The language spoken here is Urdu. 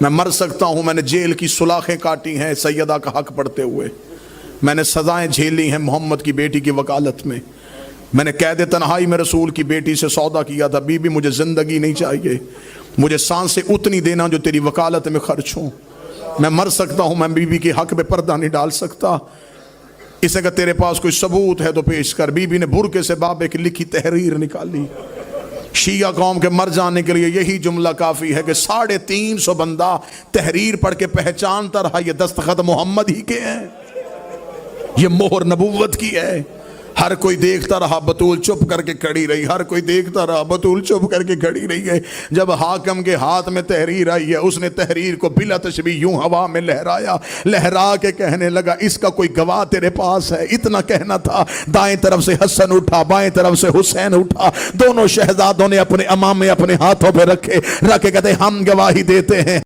میں مر سکتا ہوں، میں نے جیل کی سلاخیں کاٹی ہیں سیدہ کا حق پڑھتے ہوئے، میں نے سزائیں جھیلی ہیں محمد کی بیٹی کی وکالت میں، میں نے قید تنہائی میں رسول کی بیٹی سے سودا کیا تھا، بی بی مجھے زندگی نہیں چاہیے، مجھے سانسیں اتنی دینا جو تیری وکالت میں خرچ ہوں۔ میں مر سکتا ہوں، میں بی بی کے حق پہ پردہ نہیں ڈال سکتا، اسے اگر تیرے پاس کوئی ثبوت ہے تو پیش کر۔ بی بی نے برقعے سے بابے کی لکھی تحریر نکالی۔ شیعہ قوم کے مر جانے کے لیے یہی جملہ کافی ہے کہ 350 بندہ تحریر پڑھ کے پہچانتا رہا یہ دستخط محمد ہی کے ہیں، یہ مہر نبوت کی ہے۔ ہر کوئی دیکھتا رہا، بطول چپ کر کے کھڑی رہی، ہر کوئی دیکھتا رہا، بطول چپ کر کے کھڑی رہی ہے۔ جب حاکم کے ہاتھ میں تحریر آئی ہے، اس نے تحریر کو بلا تشبیہ یوں ہوا میں لہرایا، لہرا کے کہنے لگا اس کا کوئی گواہ تیرے پاس ہے؟ اتنا کہنا تھا، دائیں طرف سے حسن اٹھا، بائیں طرف سے حسین اٹھا، دونوں شہزادوں نے اپنے امامے اپنے ہاتھوں پہ رکھے، رکھ کے کہتے ہم گواہی دیتے ہیں